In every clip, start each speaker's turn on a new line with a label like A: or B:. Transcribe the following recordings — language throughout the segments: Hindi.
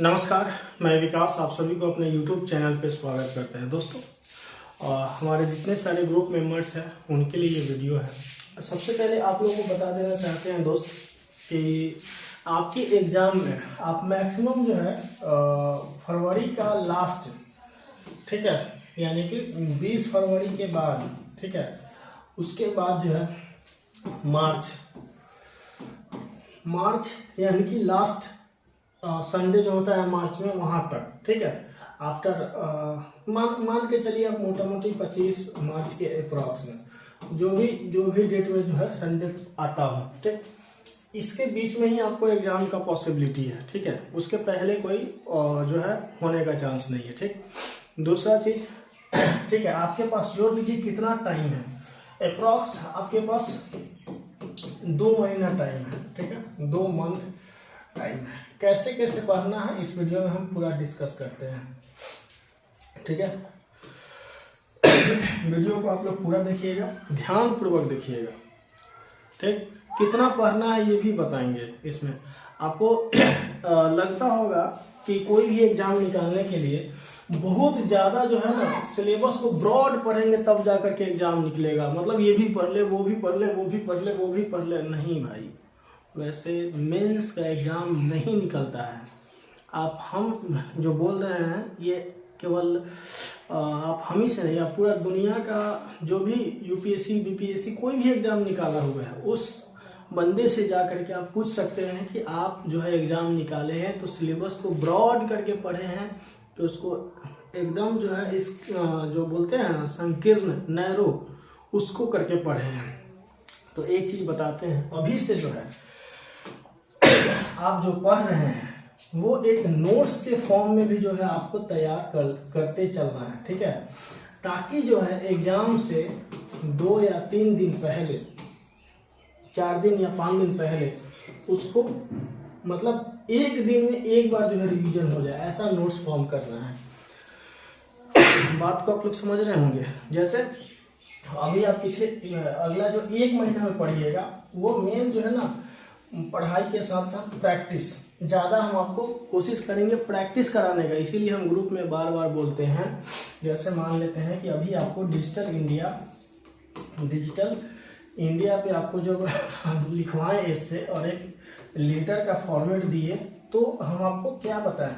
A: नमस्कार, मैं विकास आप सभी को अपने YouTube चैनल पे स्वागत करते हैं। दोस्तों, हमारे जितने सारे ग्रुप मेंबर्स हैं उनके लिए ये वीडियो है। सबसे पहले आप लोगों को बता देना चाहते हैं दोस्त कि आपकी एग्ज़ाम में आप मैक्सिमम जो है फरवरी का लास्ट, ठीक है, यानी कि 20 फरवरी के बाद, ठीक है, उसके बाद जो है मार्च यानी कि लास्ट संडे जो होता है मार्च में, वहाँ तक, ठीक है, आफ्टर मान के चलिए आप मोटा मोटी 25 मार्च के अप्रॉक्स में जो भी डेट में जो है संडे आता हो, ठीक, इसके बीच में ही आपको एग्जाम का पॉसिबिलिटी है, ठीक है। उसके पहले कोई जो है होने का चांस नहीं है, ठीक। दूसरा चीज, ठीक है, आपके पास जोड़ लीजिए कितना टाइम है, अप्रॉक्स आपके पास 2 महीना टाइम है, ठीक है, 2 मंथ टाइम है। कैसे कैसे पढ़ना है इस वीडियो में हम पूरा डिस्कस करते हैं, ठीक है। वीडियो को आप लोग पूरा देखिएगा, ध्यान पूर्वक देखिएगा, ठीक। कितना पढ़ना है ये भी बताएंगे इसमें आपको। लगता होगा कि कोई भी एग्जाम निकालने के लिए बहुत ज्यादा जो है ना सिलेबस को ब्रॉड पढ़ेंगे तब जाकर के एग्जाम निकलेगा, मतलब ये भी पढ़ ले, वो भी पढ़ ले, वो भी पढ़ ले, वो भी पढ़ ले। नहीं भाई, वैसे मेंस का एग्जाम नहीं निकलता है। आप हम जो बोल रहे हैं ये केवल आप हम ही से नहीं, आप पूरा दुनिया का जो भी यूपीएससी बीपीएससी कोई भी एग्जाम निकाला हुआ है उस बंदे से जा करके आप पूछ सकते हैं कि आप जो है एग्जाम निकाले हैं तो सिलेबस को ब्रॉड करके पढ़े हैं कि उसको एकदम जो है इस जो बोलते हैं ना संकीर्ण नैरो उसको करके पढ़े हैं। तो एक चीज बताते हैं, अभी से जो है आप जो पढ़ रहे हैं वो एक नोट्स के फॉर्म में भी जो है आपको तैयार करते चलना है, ठीक है, ताकि जो है एग्जाम से 2 या 3 दिन पहले, 4 दिन या 5 दिन पहले उसको मतलब एक दिन में एक बार जो है रिवीजन हो जाए, ऐसा नोट्स फॉर्म करना है। बात को आप लोग समझ रहे होंगे। जैसे अभी आप पीछे अगला जो 1 महीना में पढ़िएगा वो मेन जो है ना पढ़ाई के साथ साथ प्रैक्टिस ज़्यादा हम आपको कोशिश करेंगे प्रैक्टिस कराने का, इसीलिए हम ग्रुप में बार बार बोलते हैं। जैसे मान लेते हैं कि अभी आपको डिजिटल इंडिया पे आपको जो लिखवाएं इससे और एक लेटर का फॉर्मेट दिए, तो हम आपको क्या बताएं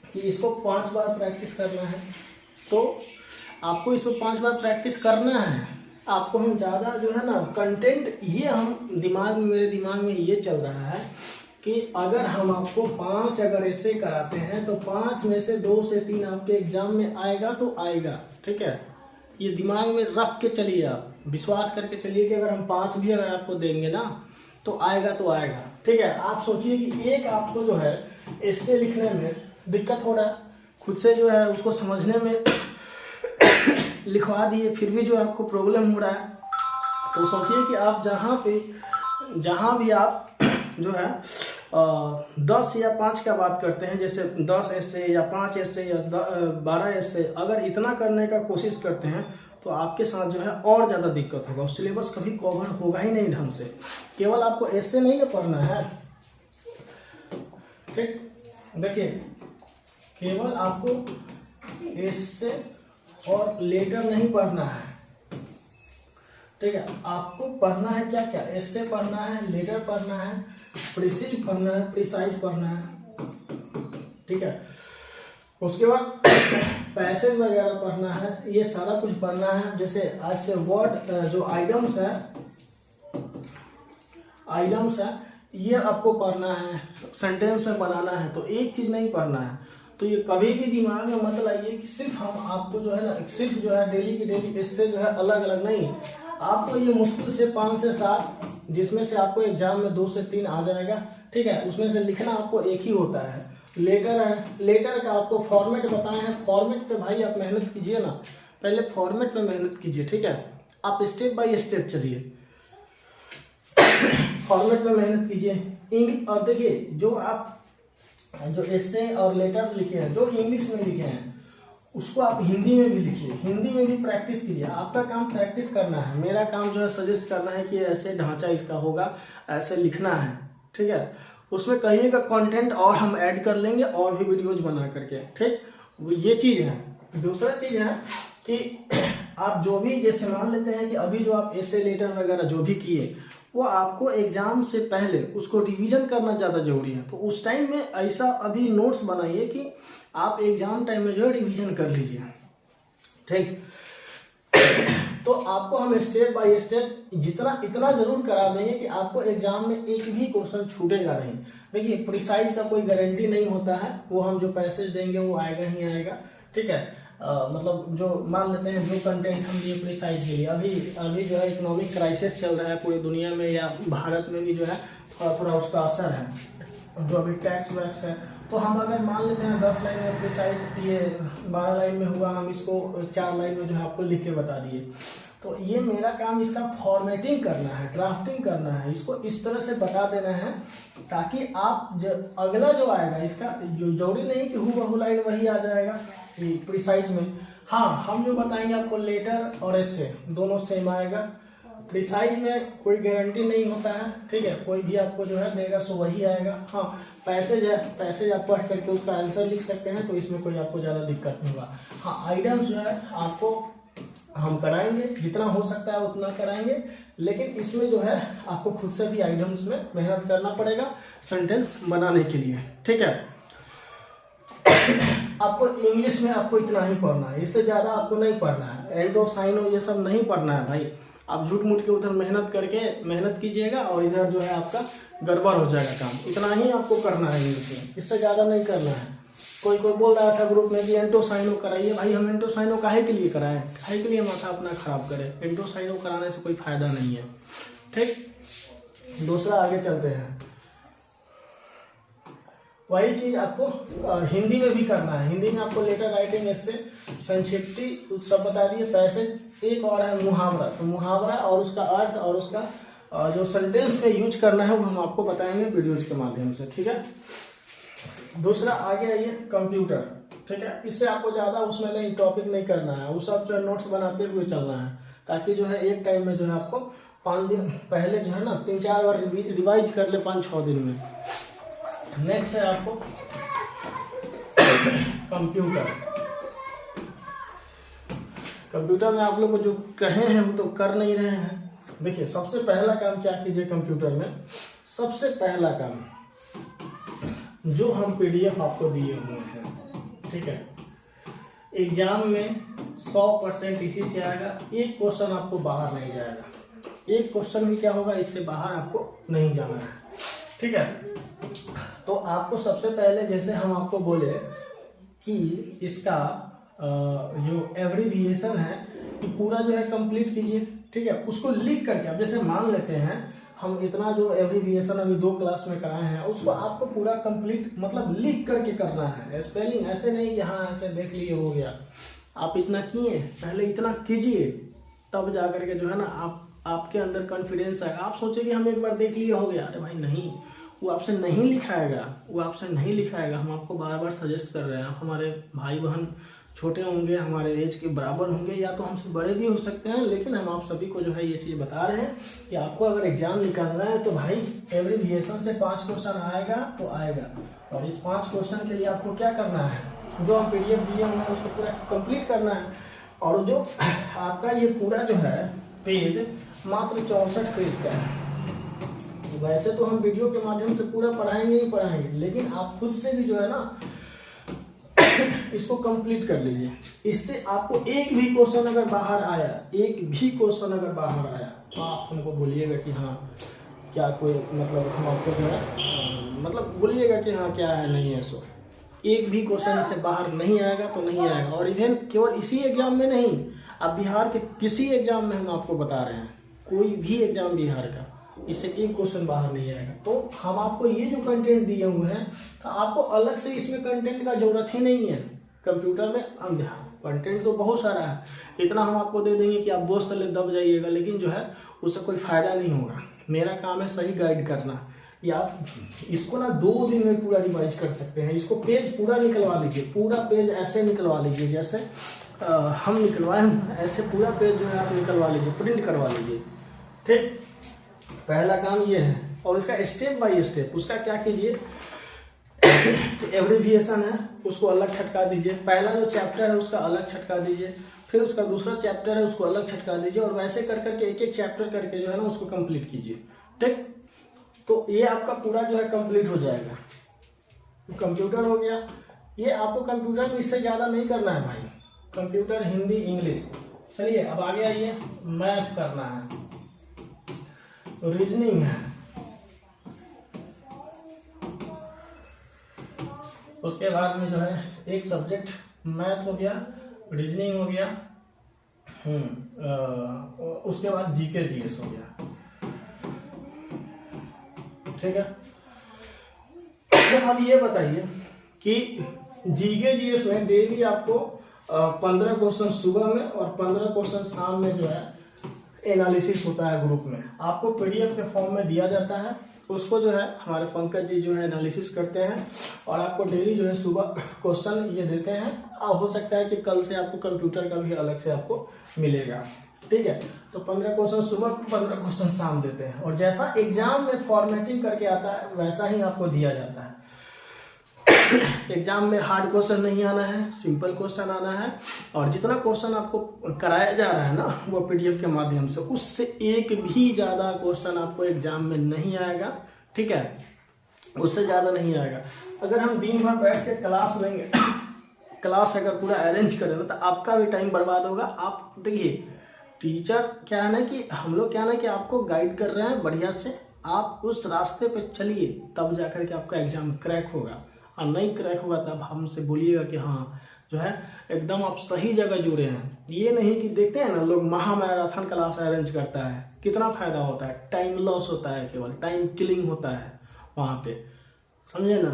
A: कि इसको 5 बार प्रैक्टिस करना है, तो आपको इसको 5 बार प्रैक्टिस करना है। आपको हम ज़्यादा जो है ना कंटेंट, ये हम मेरे दिमाग में ये चल रहा है कि अगर हम आपको 5 अगर ऐसे कराते हैं तो 5 में से 2 से 3 आपके एग्जाम में आएगा तो आएगा, ठीक है। ये दिमाग में रख के चलिए, आप विश्वास करके चलिए कि अगर हम 5 भी अगर आपको देंगे ना तो आएगा, ठीक है। आप सोचिए कि एक आपको जो है ऐसे लिखने में दिक्कत हो रहा है, खुद से जो है उसको समझने में लिखवा दिए फिर भी जो आपको प्रॉब्लम हो रहा है, तो सोचिए कि आप जहाँ भी आप जो है 10 या 5 का बात करते हैं, जैसे 10 ऐसे या 5 ऐसे या 12 ऐसे, अगर इतना करने का कोशिश करते हैं तो आपके साथ जो है और ज़्यादा दिक्कत होगा, सिलेबस कभी कवर होगा ही नहीं ढंग से। केवल आपको ऐसे नहीं ना पढ़ना है, ठीक, देखिए, केवल आपको ऐसे और लेटर नहीं पढ़ना है, ठीक है। आपको पढ़ना है क्या क्या, ऐसे पढ़ना है, लेटर पढ़ना है, प्रिसाइज पढ़ना है, ठीक है। उसके बाद पैसेज वगैरह पढ़ना है, ये सारा कुछ पढ़ना है। जैसे आज से वर्ड जो आइटम्स है ये आपको पढ़ना है, सेंटेंस में बनाना है, तो एक चीज नहीं पढ़ना है। तो ये कभी भी दिमाग में मत लाइए कि सिर्फ हम आपको जो है ना सिर्फ जो है डेली की डेली इससे जो है अलग अलग नहीं, आपको ये मुश्किल से 5 से 7 जिसमें से आपको एग्जाम में 2 से 3 आ जाएगा, ठीक है। उसमें से लिखना आपको एक ही होता है, लेटर है, लेटर का आपको फॉर्मेट बताए हैं। फॉर्मेट पे भाई आप मेहनत कीजिए ना, पहले फॉर्मेट पे मेहनत कीजिए, ठीक है। आप स्टेप बाय स्टेप चलिए, फॉर्मेट में मेहनत कीजिए। इंग्लिश, और देखिए जो आप जो एसे और लेटर लिखे हैं, जो इंग्लिश में लिखे हैं उसको आप हिंदी में भी लिखिए, हिंदी में भी प्रैक्टिस कीजिए। आपका काम प्रैक्टिस करना है, मेरा काम जो है सजेस्ट करना है कि ऐसे ढांचा इसका होगा, ऐसे लिखना है, ठीक है। उसमें कहिएगा कंटेंट और हम ऐड कर लेंगे और भी वीडियोज बना करके, ठीक। ये चीज़ है। दूसरा चीज़ है कि आप जो भी जैसे मान लेते हैं कि अभी जो आप एसे लेटर वगैरह जो भी किए वो आपको एग्जाम से पहले उसको रिवीजन करना ज़्यादा जरूरी है। तो उस टाइम में ऐसा अभी नोट्स बनाइए कि आप एग्जाम टाइम में जो है रिवीजन कर लीजिए, ठीक। तो आपको हम स्टेप बाय स्टेप इतना जरूर करा देंगे कि आपको एग्जाम में एक भी क्वेश्चन छूटेगा नहीं। देखिए प्रिसाइज का कोई गारंटी नहीं होता है, वो हम जो पैसेज देंगे वो आएगा ही आएगा, ठीक है। मतलब जो मान लेते हैं जो कंटेंट हम ये प्रिसाइज के लिए अभी जो है इकोनॉमिक क्राइसिस चल रहा है पूरी दुनिया में या भारत में भी जो है थोड़ा उसका असर है, जो अभी टैक्स वैक्स है। तो हम अगर मान लेते हैं 10 लाइन में प्रिसाइज ये 12 लाइन में हुआ, हम इसको 4 लाइन में जो है आपको लिख के बता दिए। तो ये मेरा काम इसका फॉर्मेटिंग करना है, ड्राफ्टिंग करना है, इसको इस तरह से बता देना है ताकि आप अगला जो आएगा इसका जो जरूरी नहीं कि हूबहू लाइन वही आ जाएगा प्रिसाइज में। हाँ, हम जो बताएंगे आपको लेटर और एसे दोनों सेम आएगा। प्रिसाइज में कोई गारंटी नहीं होता है, ठीक है, कोई भी आपको जो है देगा सो वही आएगा। हाँ, पैसेज है, पैसेज आप पढ़ करके उसका आंसर लिख सकते हैं, तो इसमें कोई आपको ज़्यादा दिक्कत नहीं होगा। हाँ, आइटम्स जो है आपको हम कराएंगे, जितना हो सकता है उतना कराएंगे, लेकिन इसमें जो है आपको खुद से भी आइटम्स में मेहनत करना पड़ेगा सेंटेंस बनाने के लिए, ठीक है। आपको इंग्लिश में आपको इतना ही पढ़ना है, इससे ज़्यादा आपको नहीं पढ़ना है। एंडो साइनो ये सब नहीं पढ़ना है भाई। आप झूठ मूठ के उधर मेहनत कीजिएगा और इधर जो है आपका गड़बड़ हो जाएगा काम। इतना ही आपको करना है इंग्लिश में, इससे ज़्यादा नहीं करना है। कोई बोल रहा था ग्रुप में कि एंटोसाइनो कराइए। भाई हम एंटोसाइनो काहे के लिए कराएं, काहे के लिए माथा अपना खराब करें। एंटोसाइनो कराने से कोई फायदा नहीं है, ठीक। दूसरा आगे चलते हैं। वही चीज आपको हिंदी में भी करना है। हिंदी में आपको लेटर राइटिंग, इससे संक्षिप्ति सब बता दिए, पैसेज। एक और है मुहावरा। तो मुहावरा और उसका अर्थ और उसका जो सेंटेंस में यूज करना है वो हम आपको बताएंगे वीडियोज के माध्यम से, ठीक है। दूसरा आगे आइए कंप्यूटर, ठीक है। इससे आपको ज्यादा उसमें नहीं टॉपिक नहीं करना है, वो सब जो है नोट्स बनाते हुए चलना है, ताकि जो है एक टाइम में जो है आपको 5 दिन पहले जो है ना 3-4 बार रिवाइज कर ले 5-6 दिन में। नेक्स्ट है आपको कंप्यूटर। कंप्यूटर में आप लोग को जो कहे हैं वो तो कर नहीं रहे हैं। देखिए सबसे पहला काम क्या कीजिए कंप्यूटर में, सबसे पहला काम जो हम पीडीएफ आपको दिए हुए हैं, ठीक है। एग्जाम में 100% इसी से आएगा। एक क्वेश्चन आपको बाहर नहीं जाएगा, एक क्वेश्चन भी क्या होगा इससे बाहर आपको नहीं जाना है, ठीक है। तो आपको सबसे पहले जैसे हम आपको बोले कि इसका जो एब्रिविएशन है कि पूरा जो है कंप्लीट कीजिए, ठीक है। उसको लिख करके, अब जैसे मान लेते हैं हम इतना जो एब्रिविएशन अभी 2 क्लास में कराए हैं उसको आपको पूरा कंप्लीट मतलब लिख करके करना है। स्पेलिंग ऐसे नहीं कि हाँ ऐसे देख लिए हो गया। आप इतना किए, पहले इतना कीजिए, तब जा करके जो है ना आपके अंदर कॉन्फिडेंस आएगा। आप सोचे कि हम एक बार देख लिए हो गया, अरे भाई नहीं, वो आपसे नहीं लिखाएगा, वो आपसे नहीं लिखाएगा। हम आपको बार बार सजेस्ट कर रहे हैं। आप हमारे भाई बहन छोटे होंगे, हमारे एज के बराबर होंगे या तो हमसे बड़े भी हो सकते हैं, लेकिन हम आप सभी को जो है ये चीज़ बता रहे हैं कि आपको अगर एग्जाम निकालना है तो भाई एब्रिविएशन से 5 क्वेश्चन आएगा तो आएगा। और इस 5 क्वेश्चन के लिए आपको क्या करना है, जो हम पीडीएफ दिए हुए हैं उसको पूरा कंप्लीट करना है। और जो आपका ये पूरा जो है पेज मात्र 64 पेज का है। वैसे तो हम वीडियो के माध्यम से पूरा पढ़ाएंगे ही पढ़ाएंगे, लेकिन आप खुद से भी जो है ना इसको कंप्लीट कर लीजिए। इससे आपको एक भी क्वेश्चन अगर बाहर आया, एक भी क्वेश्चन अगर बाहर आया तो आप हमको बोलिएगा कि हाँ क्या कोई मतलब हम आपको जो है मतलब बोलिएगा कि हाँ क्या है नहीं है। सो एक भी क्वेश्चन इससे बाहर नहीं आएगा तो नहीं आएगा। और इवन केवल इसी एग्जाम में नहीं, अब बिहार के किसी एग्जाम में हम आपको बता रहे हैं, कोई भी एग्जाम बिहार का, इससे एक क्वेश्चन बाहर नहीं आएगा। तो हम आपको ये जो कंटेंट दिए हुए हैं तो आपको अलग से इसमें कंटेंट का जरूरत ही नहीं है। कंप्यूटर में कंटेंट तो बहुत सारा है, इतना हम आपको दे देंगे कि आप बोझ तले दब जाइएगा, लेकिन जो है उससे कोई फायदा नहीं होगा। मेरा काम है सही गाइड करना। या आप इसको ना 2 दिन में पूरा रिवाइज कर सकते हैं। इसको पेज पूरा निकलवा लीजिए, पूरा पेज ऐसे निकलवा लीजिए जैसे हम निकलवाए, ऐसे पूरा पेज जो है आप निकलवा लीजिए, प्रिंट करवा लीजिए, ठीक। पहला काम ये है। और इसका स्टेप बाय स्टेप उसका क्या कीजिए, एब्रिविएशन है उसको अलग छटका दीजिए, पहला जो चैप्टर है उसका अलग छटका दीजिए, फिर उसका दूसरा चैप्टर है उसको अलग छटका दीजिए, और वैसे कर करके एक एक चैप्टर करके जो है ना उसको कंप्लीट कीजिए। ठीक, तो ये आपका पूरा जो है कंप्लीट हो जाएगा। कंप्यूटर हो गया, ये आपको कंप्यूटर में इससे ज़्यादा नहीं करना है भाई, कंप्यूटर, हिंदी, इंग्लिश। चलिए अब आगे आइए, मैथ करना है, रीजनिंग है, उसके बाद में जो है एक सब्जेक्ट मैथ हो गया, रीजनिंग हो गया, उसके बाद जीके जीएस हो गया। ठीक है, अब ये बताइए कि जीके जीएस में डेली आपको 15 क्वेश्चन सुबह में और 15 क्वेश्चन शाम में जो है एनालिसिस होता है ग्रुप में, आपको पीडीएफ के फॉर्म में दिया जाता है, उसको जो है हमारे पंकज जी जो है एनालिसिस करते हैं और आपको डेली जो है सुबह क्वेश्चन ये देते हैं। हो सकता है कि कल से आपको कंप्यूटर का भी अलग से आपको मिलेगा। ठीक है, तो 15 क्वेश्चन सुबह, 15 क्वेश्चन शाम देते हैं, और जैसा एग्जाम में फॉर्मेटिंग करके आता है वैसा ही आपको दिया जाता है। एग्जाम में हार्ड क्वेश्चन नहीं आना है, सिंपल क्वेश्चन आना है, और जितना क्वेश्चन आपको कराया जा रहा है ना वो पीडीएफ के माध्यम से, उससे एक भी ज्यादा क्वेश्चन आपको एग्जाम में नहीं आएगा। ठीक है, उससे ज्यादा नहीं आएगा। अगर हम दिन भर बैठ के क्लास लेंगे, क्लास अगर पूरा अरेंज करें तो आपका भी टाइम बर्बाद होगा। आप देखिए, टीचर क्या है ना कि हम लोग क्या है ना कि आपको गाइड कर रहे हैं बढ़िया से, आप उस रास्ते पे चलिए तब जाकर के आपका एग्जाम क्रैक होगा, और नहीं क्रैक होगा तब हमसे बोलिएगा कि हाँ जो है एकदम आप सही जगह जुड़े हैं। ये नहीं कि देखते हैं ना लोग महा मैराथन क्लास अरेंज करता है, कितना फायदा होता है, टाइम लॉस होता है, केवल टाइम किलिंग होता है वहाँ पे, समझे ना।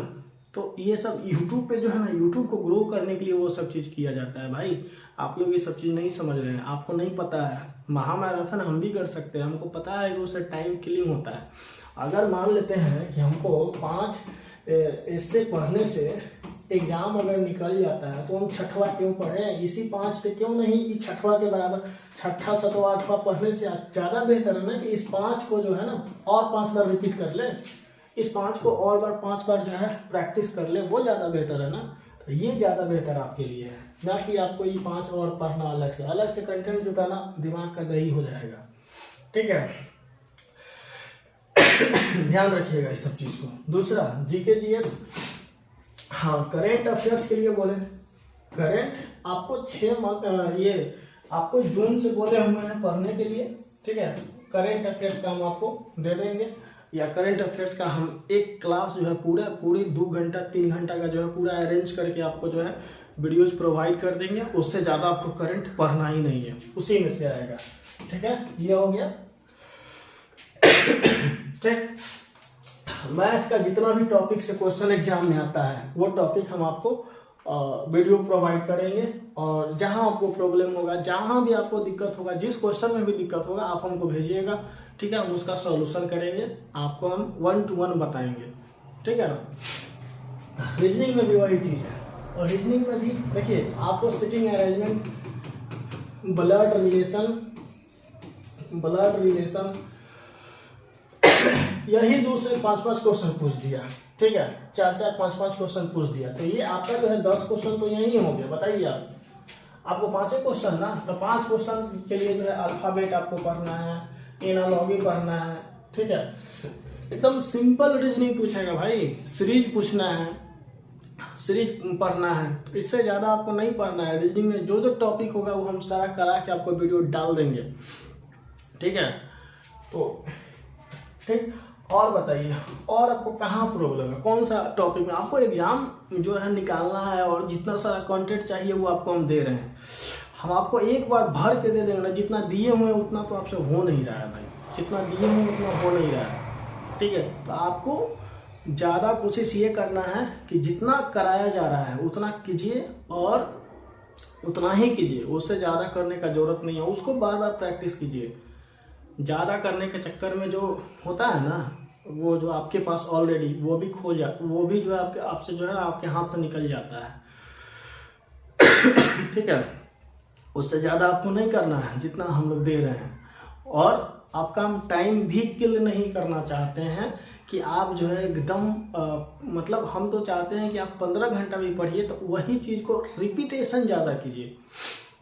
A: तो ये सब यूट्यूब पे जो है ना, यूट्यूब को ग्रो करने के लिए वो सब चीज़ किया जाता है। भाई आप लोग ये सब चीज़ नहीं समझ रहे हैं, आपको नहीं पता है। महा मैराथन हम भी कर सकते हैं, हमको पता है कि उससे टाइम किलिंग होता है। अगर मान लेते हैं कि हमको 5 इससे पढ़ने से एग्जाम अगर निकल जाता है तो हम छठवा क्यों पढ़ें, इसी 5 पे क्यों नहीं कि छठवा के बराबर, छठा, सतवा, आठवां पढ़ने से ज़्यादा बेहतर है ना कि इस 5 को जो है ना और 5 बार रिपीट कर ले, इस 5 को और बार 5 बार जो है प्रैक्टिस कर ले, वो ज़्यादा बेहतर है ना। तो ये ज़्यादा बेहतर आपके लिए है, ना कि आपको ये 5 और पढ़ना, अलग से कंटेंट जुटाना, दिमाग का दही हो जाएगा। ठीक है, ध्यान रखिएगा इस सब चीज को। दूसरा जीके जीएस, हाँ करेंट अफेयर्स के लिए बोले, करेंट आपको 6 मंथ ये आपको जून से बोले हुए हैं पढ़ने के लिए। ठीक है, करेंट अफेयर्स का हम आपको दे देंगे, या करेंट अफेयर्स का हम एक क्लास जो है पूरी 2 घंटा 3 घंटा का जो है पूरा अरेंज करके आपको जो है वीडियोज प्रोवाइड कर देंगे। उससे ज़्यादा आपको करंट पढ़ना ही नहीं है, उसी में से आएगा। ठीक है, ये हो गया। ठीक, मैथ का जितना भी टॉपिक से क्वेश्चन एग्जाम में आता है वो टॉपिक हम आपको वीडियो प्रोवाइड करेंगे, और जहां आपको प्रॉब्लम होगा, जहां भी आपको दिक्कत होगा, जिस क्वेश्चन में भी दिक्कत होगा आप हमको भेजिएगा। ठीक है, हम उसका सॉल्यूशन करेंगे, आपको हम 1 to 1 बताएंगे। ठीक है ना। रीजनिंग में भी वही चीज़ है, और रीजनिंग में भी देखिए आपको सिटिंग अरेंजमेंट, ब्लड रिलेशन यही 2 से 5 क्वेश्चन पूछ दिया। ठीक है, 4 5 क्वेश्चन पूछ दिया, तो ये आपका जो है 10 क्वेश्चन तो यही हो गया। बताइए आपको 5 क्वेश्चन ना, तो 5 क्वेश्चन के लिए जो है अल्फाबेट आपको पढ़ना है, एनालॉजी पढ़ना है। ठीक है, एकदम सिंपल रीजनिंग पूछेगा भाई, सीरीज पूछना है, सीरीज पढ़ना है, तो इससे ज्यादा आपको नहीं पढ़ना है। रीजनिंग में जो टॉपिक होगा वो हम सारा करा के आपको वीडियो डाल देंगे। ठीक है, तो ठीक, और बताइए और आपको कहाँ प्रॉब्लम है, कौन सा टॉपिक में आपको एग्जाम जो है निकालना है, और जितना सारा कंटेंट चाहिए वो आपको हम दे रहे हैं। हम आपको एक बार भर के दे देंगे ना, जितना दिए हुए हैं उतना तो आपसे हो नहीं रहा है भाई, जितना दिए हुए उतना हो नहीं रहा है। ठीक है, तो आपको ज़्यादा कोशिश ये करना है कि जितना कराया जा रहा है उतना कीजिए, और उतना ही कीजिए, उससे ज़्यादा करने का जरूरत नहीं है। उसको बार बार प्रैक्टिस कीजिए। ज़्यादा करने के चक्कर में जो होता है ना, वो जो आपके पास ऑलरेडी वो भी खो जाता, वो भी जो है आपसे जो है आपके हाथ से निकल जाता है। ठीक है, उससे ज़्यादा आपको नहीं करना है जितना हम लोग दे रहे हैं। और आपका हम टाइम भी किल नहीं करना चाहते हैं कि आप जो है एकदम मतलब हम तो चाहते हैं कि आप 15 घंटा भी पढ़िए तो वही चीज़ को रिपीटेशन ज़्यादा कीजिए।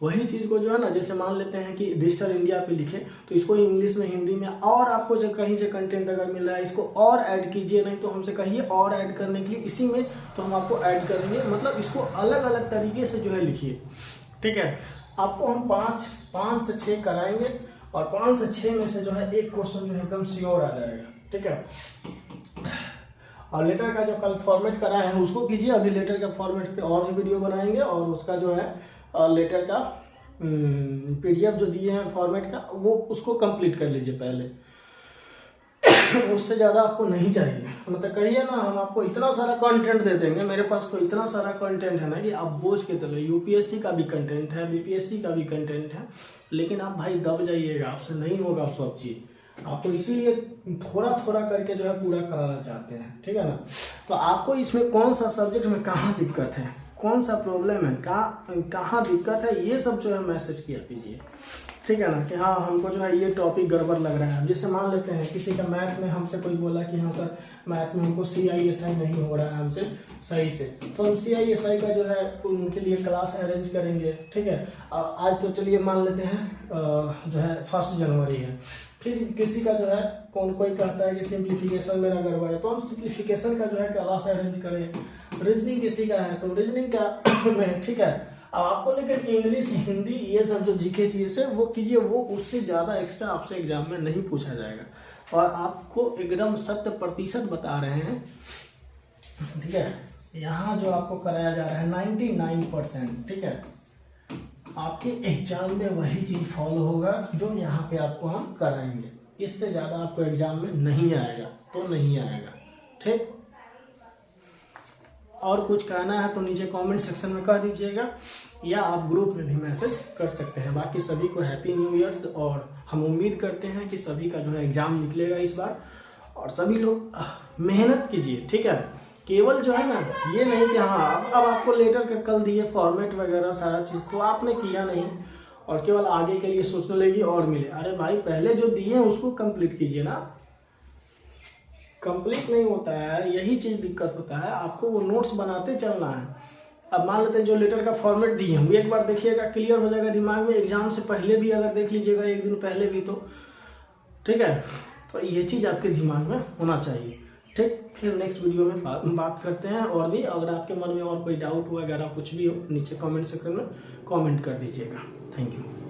A: वही चीज़ को जो है ना, जैसे मान लेते हैं कि डिजिटल इंडिया पे लिखे तो इसको इंग्लिश में, हिंदी में, और आपको जो कहीं से कंटेंट अगर मिल रहा है इसको और ऐड कीजिए, नहीं तो हमसे कहिए और ऐड करने के लिए इसी में, तो हम आपको ऐड करेंगे। मतलब इसको अलग अलग तरीके से जो है लिखिए, ठीक है। आपको हम 5 से 6 कराएंगे और 5 से 6 में से जो है एक क्वेश्चन जो है एकदम श्योर आ जाएगा, ठीक है। और लेटर का जो कल फॉर्मेट कराए हैं उसको कीजिए। अभी लेटर का फॉर्मेट पे और भी वीडियो बनाएंगे और उसका जो है लेटर का PDF जो दिए हैं फॉर्मेट का, वो उसको कंप्लीट कर लीजिए पहले। उससे ज़्यादा आपको नहीं चाहिए। मतलब कहिए ना हम आपको इतना सारा कंटेंट दे देंगे, मेरे पास तो इतना सारा कंटेंट है ना कि आप बोझ के तले। UPSC का भी कंटेंट है, BPSC का भी कंटेंट है, लेकिन आप भाई दब जाइएगा, आपसे नहीं होगा सब चीज़। आपको इसीलिए थोड़ा थोड़ा करके जो है पूरा कराना चाहते हैं, ठीक है ना। तो आपको इसमें कौन सा सब्जेक्ट में कहाँ दिक्कत है, कौन सा प्रॉब्लम है, कहाँ दिक्कत है, ये सब जो है मैसेज किया कीजिए, ठीक है ना। कि हाँ हमको जो है ये टॉपिक गड़बड़ लग रहा है। जैसे मान लेते हैं किसी का मैथ में हमसे कोई बोला कि हाँ सर मैथ में हमको CISI नहीं हो रहा है हमसे सही से, तो हम CISI का जो है उनके लिए क्लास अरेंज करेंगे, ठीक है। आज तो चलिए मान लेते हैं जो है 1 जनवरी है, फिर किसी का जो है कोई कहता है कि सिंप्लीफिकेशन मेरा गड़बड़ है, तो हम सिंप्लीफिकेशन का जो है क्लास अरेंज करें। रीजनिंग किसी का है तो रीजनिंग का में, ठीक है। अब आपको लेकिन इंग्लिश, हिंदी, ये सब जो जीके चीज़ से वो कीजिए, वो उससे ज़्यादा एक्स्ट्रा आपसे एग्जाम में नहीं पूछा जाएगा। और आपको एकदम 100% बता रहे हैं, ठीक है। यहाँ जो आपको कराया जा रहा है 99%, ठीक है। आपके एग्जाम में वही चीज़ फॉलो होगा जो यहाँ पे आपको हम कराएंगे। इससे ज़्यादा आपको एग्जाम में नहीं आएगा तो नहीं आएगा, ठीक। और कुछ कहना है तो नीचे कमेंट सेक्शन में कह दीजिएगा, या आप ग्रुप में भी मैसेज कर सकते हैं। बाकी सभी को हैप्पी न्यू ईयर्स, और हम उम्मीद करते हैं कि सभी का जो है एग्जाम निकलेगा इस बार, और सभी लोग मेहनत कीजिए, ठीक है। केवल जो है ना ये नहीं कि हाँ अब आपको लेटर का कल दिए फॉर्मेट वगैरह सारा चीज़ तो आपने किया नहीं और केवल आगे के लिए सोचने लगी और मिले। अरे भाई पहले जो दिए हैं उसको कंप्लीट कीजिए ना, कंप्लीट नहीं होता है, यही चीज़ दिक्कत होता है। आपको वो नोट्स बनाते चलना है। अब मान लेते हैं जो लेटर का फॉर्मेट दिए हम एक बार देखिएगा, क्लियर हो जाएगा दिमाग में। एग्जाम से पहले भी अगर देख लीजिएगा, एक दिन पहले भी, तो ठीक है। तो ये चीज़ आपके दिमाग में होना चाहिए, ठीक। फिर नेक्स्ट वीडियो में बात करते हैं। और भी अगर आपके मन में और कोई डाउट वगैरह कुछ भी हो, नीचे कमेंट सेक्शन में कमेंट कर दीजिएगा। Thank you.